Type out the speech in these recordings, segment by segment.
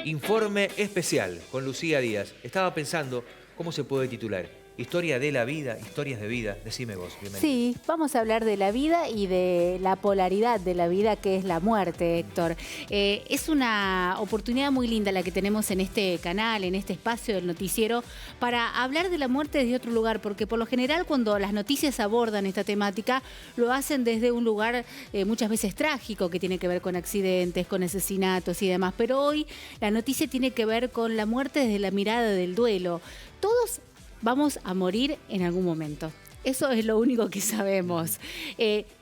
Informe especial con Lucía Díaz. Estaba pensando cómo se puede titular. Historia de la vida, historias de vida. Decime vos, bienvenido. Sí, vamos a hablar de la vida y de la polaridad de la vida, que es la muerte, Héctor. Es una oportunidad muy linda la que tenemos en este canal, en este espacio del noticiero, para hablar de la muerte desde otro lugar, porque por lo general cuando las noticias abordan esta temática, lo hacen desde un lugar muchas veces trágico, que tiene que ver con accidentes, con asesinatos y demás. Pero hoy la noticia tiene que ver con la muerte desde la mirada del duelo. Todos vamos a morir en algún momento. Eso es lo único que sabemos.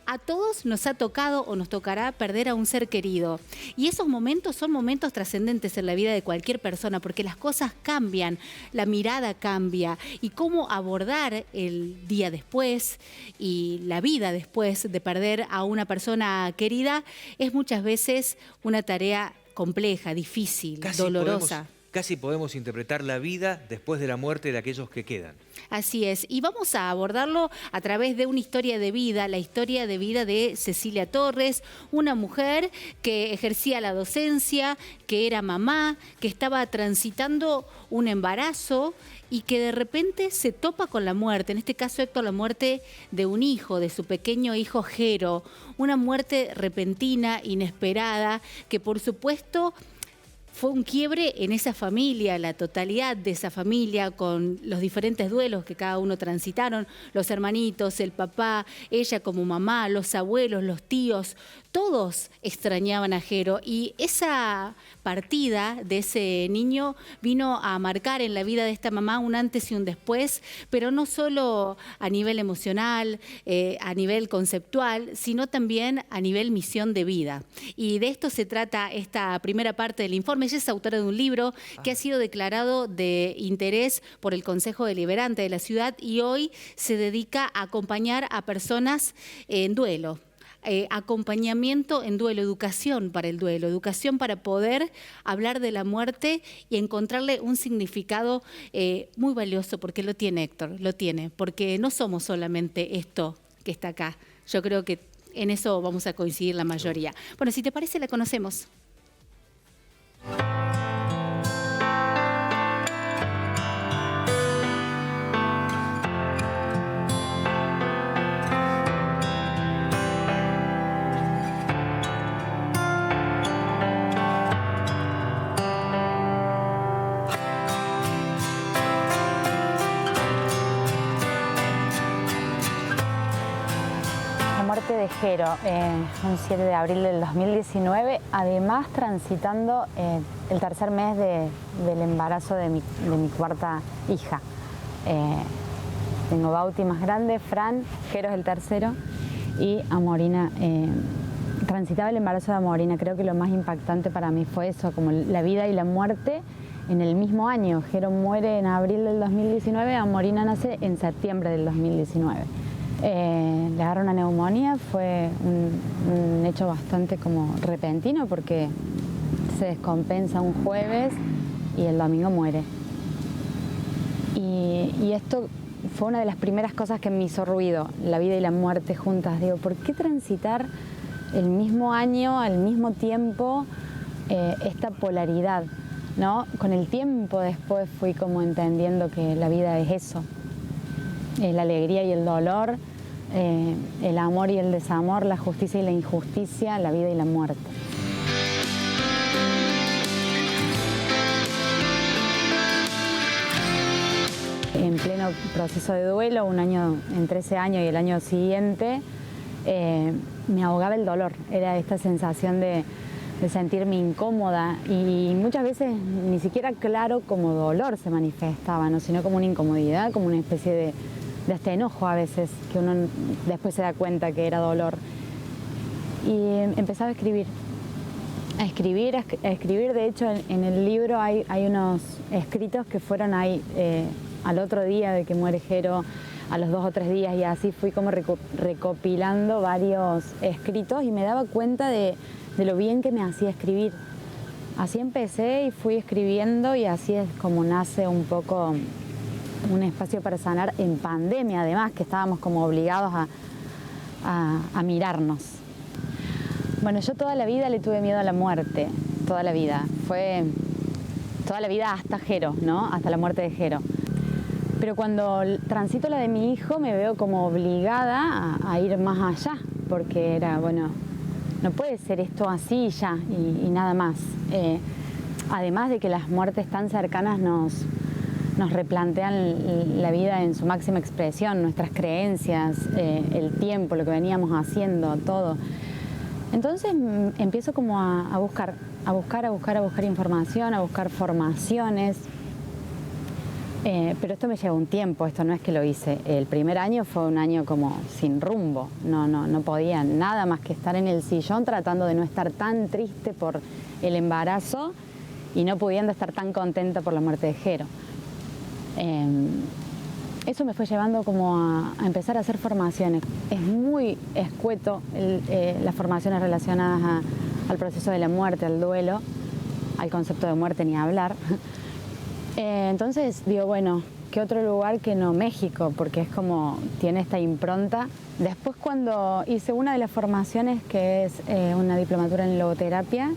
A todos nos ha tocado o nos tocará perder a un ser querido. Y esos momentos son momentos trascendentes en la vida de cualquier persona, porque las cosas cambian, la mirada cambia. Y cómo abordar el día después y la vida después de perder a una persona querida es muchas veces una tarea compleja, difícil, dolorosa. Casi podemos interpretar la vida después de la muerte de aquellos que quedan. Así es, y vamos a abordarlo a través de una historia de vida, la historia de vida de Cecilia Torres, una mujer que ejercía la docencia, que era mamá, que estaba transitando un embarazo y que de repente se topa con la muerte, en este caso, Héctor, la muerte de un hijo, de su pequeño hijo Jero, una muerte repentina, inesperada, que por supuesto fue un quiebre en esa familia, la totalidad de esa familia, con los diferentes duelos que cada uno transitaron, los hermanitos, el papá, ella como mamá, los abuelos, los tíos, todos extrañaban a Jero, y esa partida de ese niño vino a marcar en la vida de esta mamá un antes y un después, pero no solo a nivel emocional, a nivel conceptual, sino también a nivel misión de vida. Y de esto se trata esta primera parte del informe. Ella es autora de un libro que ha sido declarado de interés por el Consejo Deliberante de la ciudad y hoy se dedica a acompañar a personas en duelo. Acompañamiento en duelo, educación para el duelo, educación para poder hablar de la muerte y encontrarle un significado muy valioso, porque lo tiene, Héctor, lo tiene, porque no somos solamente esto que está acá. Yo creo que en eso vamos a coincidir la mayoría. Bueno, si te parece, la conocemos. La muerte de Jero, un 7 de abril del 2019, además transitando el tercer mes del embarazo de mi cuarta hija. Tengo Bauti más grande, Fran, Jero es el tercero, y Amorina, transitaba el embarazo de Amorina. Creo que lo más impactante para mí fue eso, como la vida y la muerte en el mismo año. Jero muere en abril del 2019, Amorina nace en septiembre del 2019. Le agarró una neumonía, fue un hecho bastante como repentino, porque se descompensa un jueves y el domingo muere. Y esto fue una de las primeras cosas que me hizo ruido, la vida y la muerte juntas. Digo, ¿por qué transitar el mismo año, al mismo tiempo, esta polaridad, ¿no? Con el tiempo después fui como entendiendo que la vida es eso. La alegría y el dolor, el amor y el desamor, la justicia y la injusticia, la vida y la muerte. En pleno proceso de duelo, un año, entre ese año y el año siguiente, me ahogaba el dolor. Era esta sensación de sentirme incómoda, y muchas veces ni siquiera claro como dolor se manifestaba, ¿no? Sino como una incomodidad, como una especie de hasta enojo a veces, que uno después se da cuenta que era dolor. Y empezaba a escribir. A escribir. De hecho, en el libro hay unos escritos que fueron ahí al otro día de que muere Jero, a los 2 o 3 días, y así fui como recopilando varios escritos y me daba cuenta de lo bien que me hacía escribir. Así empecé y fui escribiendo, y así es como nace un poco un espacio para sanar en pandemia, además, que estábamos como obligados a mirarnos. Bueno, yo toda la vida le tuve miedo a la muerte, toda la vida. Fue toda la vida hasta Jero, ¿no? Hasta la muerte de Jero. Pero cuando transito la de mi hijo me veo como obligada a ir más allá, porque era, bueno, no puede ser esto así ya y nada más. Además de que las muertes tan cercanas nos replantean la vida en su máxima expresión, nuestras creencias, el tiempo, lo que veníamos haciendo, todo. Entonces empiezo como a buscar información, a buscar formaciones. Pero esto me lleva un tiempo, esto no es que lo hice. El primer año fue un año como sin rumbo, no podía nada más que estar en el sillón tratando de no estar tan triste por el embarazo y no pudiendo estar tan contenta por la muerte de Jero. Eso me fue llevando como a empezar a hacer formaciones. Es muy escueto las formaciones relacionadas al proceso de la muerte, al duelo, al concepto de muerte ni hablar. Entonces digo, bueno, ¿qué otro lugar que no México? Porque es como, tiene esta impronta. Después cuando hice una de las formaciones, que es una diplomatura en logoterapia,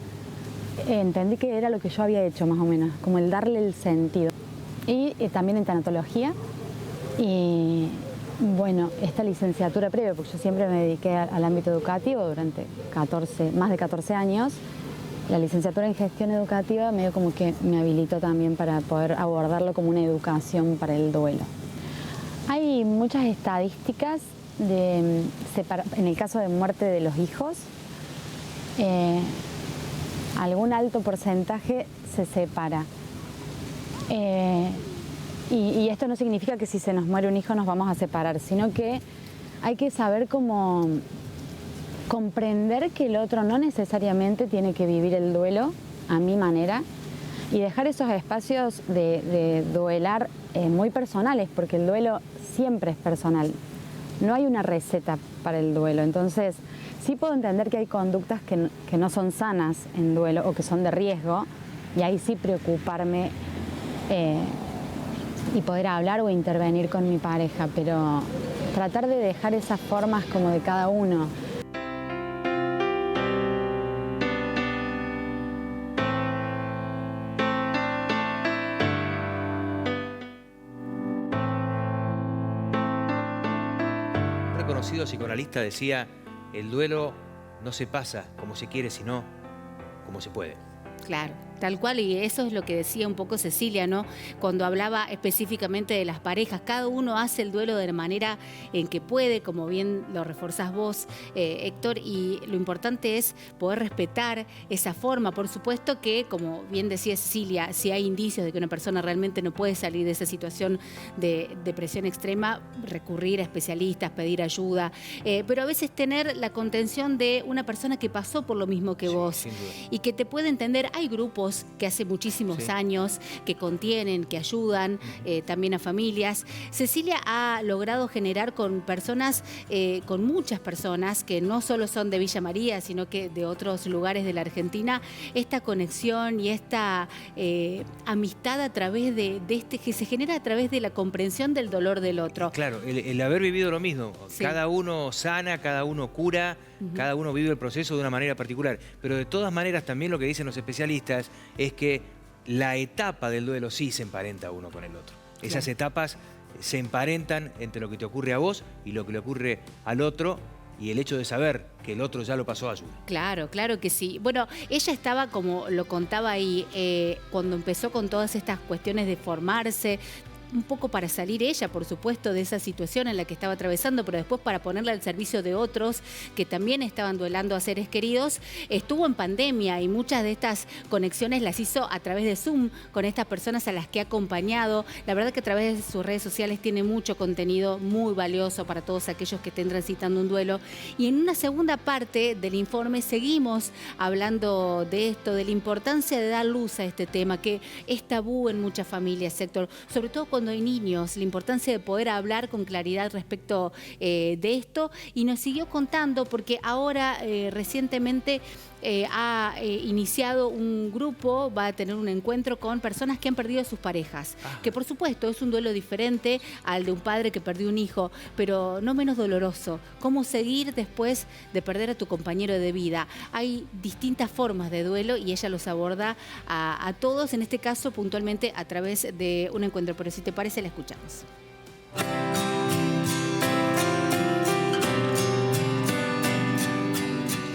entendí que era lo que yo había hecho más o menos, como el darle el sentido. Y también en tanatología. Y bueno, esta licenciatura previa, porque yo siempre me dediqué al ámbito educativo durante más de 14 años. La licenciatura en gestión educativa medio como que me habilitó también para poder abordarlo como una educación para el duelo. Hay muchas estadísticas en el caso de muerte de los hijos. Algún alto porcentaje se separa. Y esto no significa que si se nos muere un hijo nos vamos a separar, sino que hay que saber cómo comprender que el otro no necesariamente tiene que vivir el duelo a mi manera y dejar esos espacios de duelar muy personales, porque el duelo siempre es personal. No hay una receta para el duelo, entonces sí puedo entender que hay conductas que no son sanas en duelo o que son de riesgo, y ahí sí preocuparme y poder hablar o intervenir con mi pareja, pero tratar de dejar esas formas como de cada uno. Un reconocido psicoanalista decía, el duelo no se pasa como se quiere, sino como se puede. Claro, tal cual, y eso es lo que decía un poco Cecilia, ¿no? Cuando hablaba específicamente de las parejas, cada uno hace el duelo de la manera en que puede, como bien lo reforzás vos, Héctor, y lo importante es poder respetar esa forma. Por supuesto que, como bien decía Cecilia, si hay indicios de que una persona realmente no puede salir de esa situación de depresión extrema, recurrir a especialistas, pedir ayuda, pero a veces tener la contención de una persona que pasó por lo mismo que vos y que te puede entender. Hay grupos que hace muchísimos años que contienen, que ayudan también a familias. Cecilia ha logrado generar con personas, con muchas personas que no solo son de Villa María, sino que de otros lugares de la Argentina, esta conexión y esta amistad a través de que se genera a través de la comprensión del dolor del otro. Claro, el haber vivido lo mismo. Sí. Cada uno sana, cada uno cura, cada uno vive el proceso de una manera particular. Pero de todas maneras también lo que dicen los especialistas es que la etapa del duelo sí se emparenta uno con el otro. Esas etapas se emparentan entre lo que te ocurre a vos y lo que le ocurre al otro, y el hecho de saber que el otro ya lo pasó ayuda. Claro, claro que sí. Bueno, ella estaba, como lo contaba ahí, cuando empezó con todas estas cuestiones de formarse, un poco para salir ella, por supuesto, de esa situación en la que estaba atravesando, pero después para ponerla al servicio de otros que también estaban duelando a seres queridos. Estuvo en pandemia y muchas de estas conexiones las hizo a través de Zoom con estas personas a las que ha acompañado. La verdad que a través de sus redes sociales tiene mucho contenido muy valioso para todos aquellos que estén transitando un duelo. Y en una segunda parte del informe seguimos hablando de esto, de la importancia de dar luz a este tema, que es tabú en muchas familias, Héctor, sobre todo cuando hay niños, la importancia de poder hablar con claridad respecto de esto, y nos siguió contando porque ahora recientemente ha iniciado un grupo, va a tener un encuentro con personas que han perdido a sus parejas, que por supuesto es un duelo diferente al de un padre que perdió un hijo, pero no menos doloroso. ¿Cómo seguir después de perder a tu compañero de vida? Hay distintas formas de duelo y ella los aborda a todos, en este caso puntualmente a través de un encuentro, pero si te parece la escuchamos.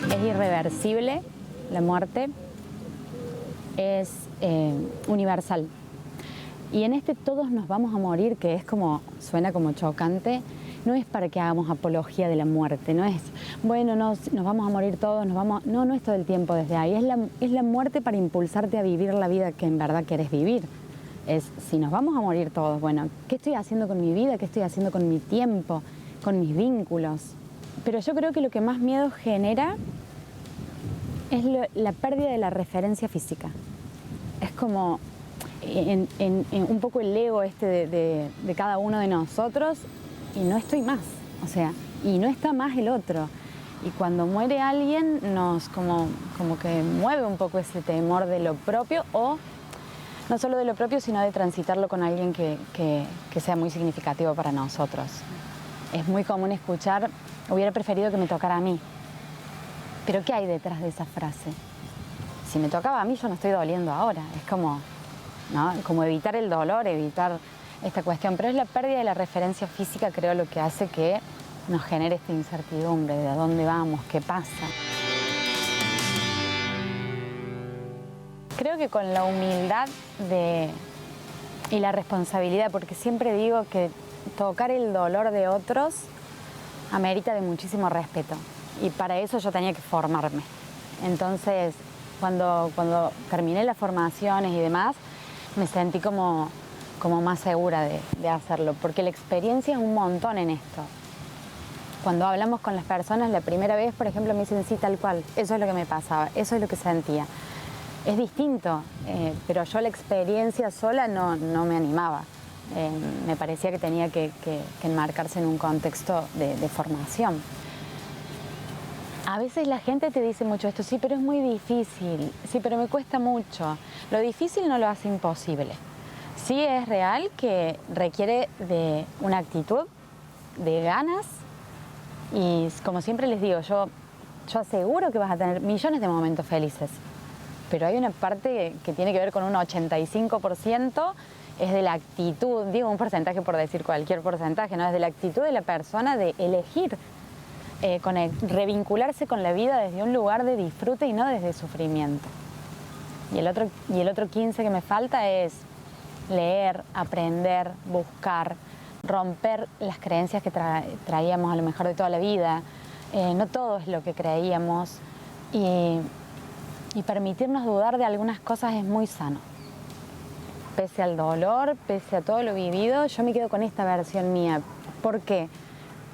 Es irreversible, la muerte es universal. Y en este todos nos vamos a morir, que es como, suena como chocante, no es para que hagamos apología de la muerte, no es, bueno, nos vamos a morir todos, no es todo el tiempo desde ahí, es la muerte para impulsarte a vivir la vida que en verdad querés vivir. Es, si nos vamos a morir todos, bueno, ¿qué estoy haciendo con mi vida? ¿Qué estoy haciendo con mi tiempo? Con mis vínculos. Pero yo creo que lo que más miedo genera es la pérdida de la referencia física. Es como un poco el ego de cada uno de nosotros, y no estoy más, o sea, y no está más el otro. Y cuando muere alguien nos como que mueve un poco ese temor de lo propio, o no solo de lo propio, sino de transitarlo con alguien que sea muy significativo para nosotros. Es muy común escuchar, hubiera preferido que me tocara a mí. Pero ¿qué hay detrás de esa frase? Si me tocaba a mí, yo no estoy doliendo ahora. Es como, ¿no? Como evitar el dolor, evitar esta cuestión. Pero es la pérdida de la referencia física, creo, lo que hace que nos genere esta incertidumbre de a dónde vamos, qué pasa. Creo que con la humildad y la responsabilidad, porque siempre digo que tocar el dolor de otros amerita de muchísimo respeto. Y para eso yo tenía que formarme. Entonces, cuando terminé las formaciones y demás, me sentí como más segura de hacerlo, porque la experiencia es un montón en esto. Cuando hablamos con las personas la primera vez, por ejemplo, me dicen, sí, tal cual, eso es lo que me pasaba, eso es lo que sentía. Es distinto, pero yo la experiencia sola no me animaba. Me parecía que tenía que enmarcarse en un contexto de formación. A veces la gente te dice mucho esto, sí, pero es muy difícil, sí, pero me cuesta mucho. Lo difícil no lo hace imposible. Sí es real que requiere de una actitud, de ganas, y como siempre les digo, yo aseguro que vas a tener millones de momentos felices, pero hay una parte que tiene que ver con un 85%, es de la actitud, digo un porcentaje por decir cualquier porcentaje, ¿no? Es de la actitud de la persona de elegir revincularse con la vida desde un lugar de disfrute y no desde sufrimiento. Y el otro 15 que me falta es leer, aprender, buscar, romper las creencias que traíamos a lo mejor de toda la vida. No todo es lo que creíamos, y permitirnos dudar de algunas cosas es muy sano. Pese al dolor, pese a todo lo vivido, yo me quedo con esta versión mía. ¿Por qué?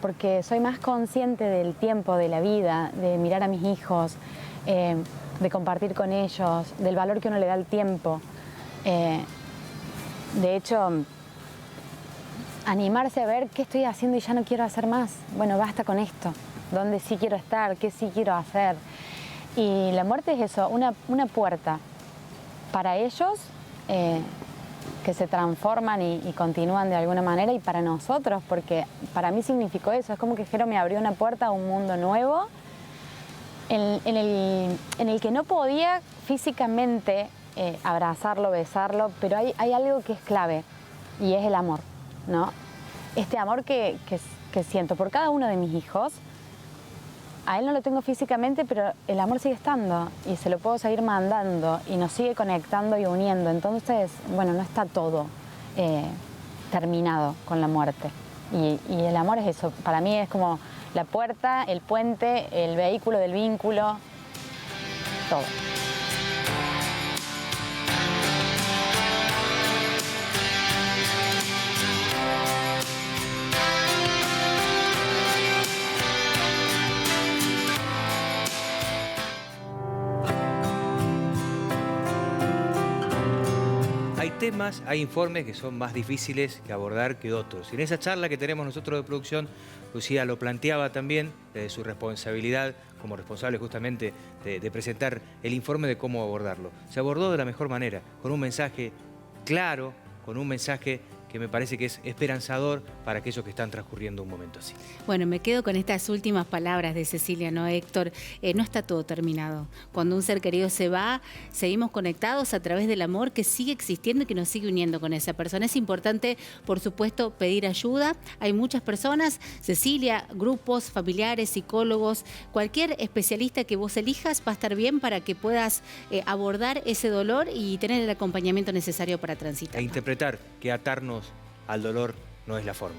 Porque soy más consciente del tiempo, de la vida, de mirar a mis hijos, de compartir con ellos, del valor que uno le da al tiempo. De hecho, animarse a ver qué estoy haciendo y ya no quiero hacer más. Bueno, basta con esto. ¿Dónde sí quiero estar? ¿Qué sí quiero hacer? Y la muerte es eso, una puerta para ellos, que se transforman y continúan de alguna manera, y para nosotros, porque para mí significó eso. Es como que Jero me abrió una puerta a un mundo nuevo en el que no podía físicamente abrazarlo, besarlo, pero hay algo que es clave, y es el amor, ¿no? Este amor que siento por cada uno de mis hijos. A él no lo tengo físicamente, pero el amor sigue estando y se lo puedo seguir mandando y nos sigue conectando y uniendo. Entonces, bueno, no está todo terminado con la muerte. Y el amor es eso. Para mí es como la puerta, el puente, el vehículo del vínculo, todo. Hay temas, hay informes que son más difíciles que abordar que otros. Y en esa charla que tenemos nosotros de producción, Lucía lo planteaba también desde su responsabilidad como responsable justamente de presentar el informe de cómo abordarlo. Se abordó de la mejor manera, con un mensaje claro, con un mensaje que me parece que es esperanzador para aquellos que están transcurriendo un momento así. Bueno, me quedo con estas últimas palabras de Cecilia, ¿no, Héctor? No está todo terminado. Cuando un ser querido se va, seguimos conectados a través del amor que sigue existiendo y que nos sigue uniendo con esa persona. Es importante, por supuesto, pedir ayuda. Hay muchas personas, Cecilia, grupos, familiares, psicólogos, cualquier especialista que vos elijas va a estar bien para que puedas abordar ese dolor y tener el acompañamiento necesario para transitar. E interpretar que atarnos al dolor no es la forma.